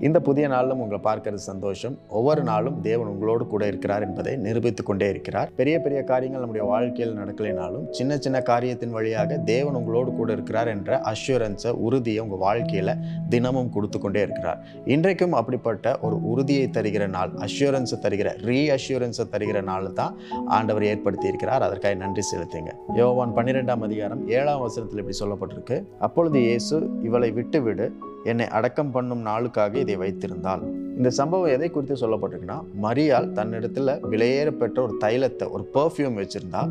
இந்த புதிய நாளிலும் உங்களை பார்க்கறது சந்தோஷம். ஒவ்வொரு நாளும் தேவன் உங்களோடு கூட இருக்கிறார் என்பதை நிரூபித்துக் கொண்டே இருக்கிறார். பெரிய பெரிய காரியங்கள் நம்முடைய வாழ்க்கையில் நடக்கலைனாலும் சின்ன சின்ன காரியத்தின் வழியாக தேவன் உங்களோடு கூட இருக்கிறார் என்ற அஷ்யூரன்ஸை, உறுதியை உங்கள் வாழ்க்கையில் தினமும் கொடுத்து கொண்டே இருக்கிறார். இன்றைக்கும் அப்படிப்பட்ட ஒரு உறுதியை தருகிற நாள், அஷ்யூரன்ஸை தருகிற, ரீஅஷ்யூரன்ஸை தருகிற நாள் தான் ஆண்டவர் ஏற்படுத்தி இருக்கிறார். அதற்காக நன்றி செலுத்துங்க. யோவான் 12ஆம் அதிகாரம் 7ஆம் வசனத்தில் இப்படி சொல்லப்பட்டிருக்கு, அப்பொழுது இயேசு, இவளை விட்டுவிடு, என்னை அடக்கம் பண்ணும் நாளுக்காக இதை வைத்திருந்தாள். இந்த சம்பவம் எதை குறித்து சொல்லப்பட்டிருக்குன்னா, மரியாள் தன்னிடத்துல விலையேற பெற்ற ஒரு தைலத்தை, ஒரு பெர்ஃப்யூம் வச்சிருந்தா,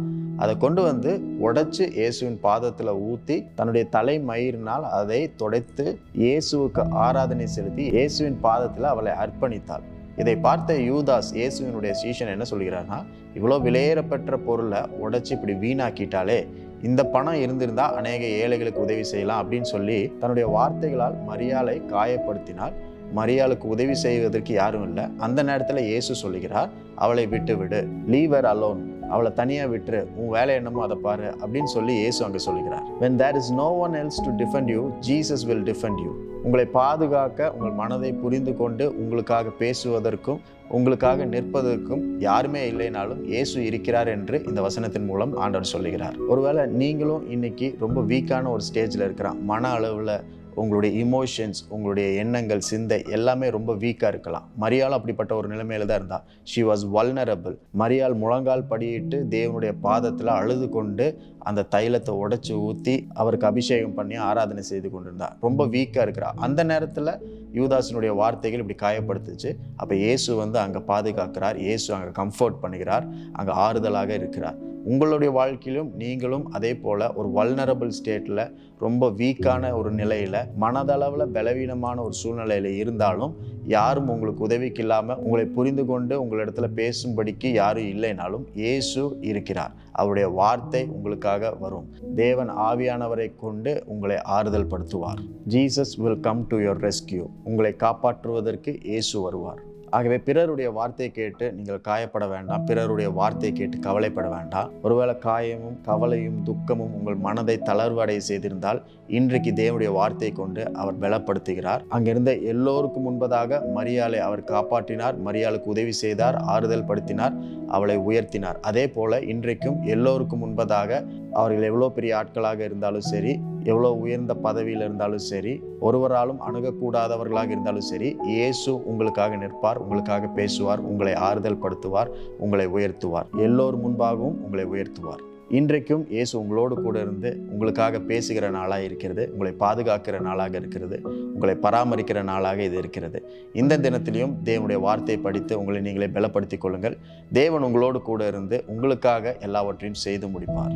அதை கொண்டு வந்து உடைச்சு இயேசுவின் பாதத்துல ஊத்தி தன்னுடைய தலை மயிரினால் அதை துடைத்து இயேசுவுக்கு ஆராதனை செலுத்தி இயேசுவின் பாதத்துல அவளை அர்ப்பணித்தாள். இதை பார்த்த யூதாஸ், இயேசுவினுடைய சீஷன், என்ன சொல்கிறார்னா, இவ்வளோ விலையேற பெற்ற பொருளை உடைச்சு இப்படி வீணாக்கிட்டாலே, இந்த பணம் இருந்திருந்தா அநேக ஏழைகளுக்கு உதவி செய்யலாம் அப்படின்னு சொல்லி தன்னுடைய வார்த்தைகளால் மரியாளை காயப்படுத்தினார். மரியாளுக்கு உதவி செய்வதற்கு யாரும் இல்லை. அந்த நேரத்தில் இயேசு சொல்லுகிறார், அவளை விட்டு விடு, லீவ் ஹர் அலோன், அவளை தனியாக விட்டுரு, உன் வேலை என்னமோ அதை பாரு அப்படின்னு சொல்லி இயேசு அங்கே சொல்லுகிறார். when there is no one else to defend you, Jesus will defend you. உங்களை பாதுகாக்க, உங்கள் மனதை புரிந்து கொண்டு உங்களுக்காக பேசுவதற்கும் உங்களுக்காக நிற்பதற்கும் யாருமே இல்லைனாலும் இயேசு இருக்கிறார் என்று இந்த வசனத்தின் மூலம் ஆண்டவர் சொல்லுகிறார். ஒருவேளை நீங்களும் இன்னைக்கு ரொம்ப வீக்கான ஒரு ஸ்டேஜில் இருக்கிறான், மன அளவில் உங்களுடைய இமோஷன்ஸ், உங்களுடைய எண்ணங்கள், சிந்தை எல்லாமே ரொம்ப வீக்காக இருக்கலாம். மரியாள் அப்படிப்பட்ட ஒரு நிலைமையில தான் இருந்தா. She was vulnerable. மரியாள் முழங்கால் படியிட்டு தேவனுடைய பாதத்தில் அழுது கொண்டு அந்த தைலத்தை உடைச்சு ஊற்றி அவருக்கு அபிஷேகம் பண்ணி ஆராதனை செய்து கொண்டிருந்தா. ரொம்ப வீக்காக இருக்கிறா. அந்த நேரத்தில் யூதாஸினுடைய வார்த்தைகள் இப்படி காயப்படுத்துச்சு. அப்போ இயேசு வந்து அங்கே பாதுகாக்கிறார், இயேசு அங்கே கம்ஃபர்ட் பண்ணுகிறார், அங்கே ஆறுதலாக இருக்கிறார். உங்களுடைய வாழ்க்கையிலும் நீங்களும் அதே போல் ஒரு வல்னரபிள் ஸ்டேட்டில், ரொம்ப வீக்கான ஒரு நிலையில், மனதளவில் பலவீனமான ஒரு சூழ்நிலையில் இருந்தாலும், யாரும் உங்களுக்கு உதவிக்கு இல்லாமல் உங்களை புரிந்து கொண்டு உங்களிடத்துல பேசும்படிக்கு யாரும் இல்லைனாலும் இயேசு இருக்கிறார். அவருடைய வார்த்தை உங்களுக்காக வரும். தேவன் ஆவியானவரை கொண்டு உங்களை ஆறுதல் படுத்துவார். Jesus will come to your rescue. உங்களை காப்பாற்றுவதற்கு இயேசு வருவார். ஆகவே பிறருடைய வார்த்தை கேட்டு நீங்கள் காயப்பட வேண்டாம். பிறருடைய வார்த்தை கேட்டு கவலைப்பட வேண்டாம். ஒருவேளை காயமும் கவலையும் துக்கமும் உங்கள் மனதை தளர்வடைய செய்திருந்தால், இன்றைக்கு தேவனுடைய வார்த்தை கொண்டு அவர் பலப்படுத்துகிறார். அங்கிருந்த எல்லோருக்கும் முன்பதாக மரியாளை அவர் காப்பாற்றினார், மரியாளுக்கு உதவி செய்தார், ஆறுதல் படுத்தினார், அவளை உயர்த்தினார். அதே போல இன்றைக்கும் எல்லோருக்கும் முன்பதாக, அவர்கள் எவ்வளோ பெரிய ஆட்களாக இருந்தாலும் சரி, எவ்வளோ உயர்ந்த பதவியில் இருந்தாலும் சரி, ஒருவராலும் அணுகக்கூடாதவர்களாக இருந்தாலும் சரி, இயேசு உங்களுக்காக நிற்பார், உங்களுக்காக பேசுவார், உங்களை ஆறுதல் படுத்துவார், உங்களை உயர்த்துவார், எல்லோர் முன்பாகவும் உங்களை உயர்த்துவார். இன்றைக்கும் இயேசு உங்களோடு கூட இருந்து உங்களுக்காக பேசுகிற நாளாக இருக்கிறது, உங்களை பாதுகாக்கிற நாளாக இருக்கிறது, உங்களை பராமரிக்கிற நாளாக இது இருக்கிறது. இந்த தினத்திலையும் தேவனுடைய வார்த்தையை படித்து உங்களை நீங்களே பலப்படுத்திக் கொள்ளுங்கள். தேவன் உங்களோடு கூட இருந்து உங்களுக்காக எல்லாவற்றையும் செய்து முடிப்பார்.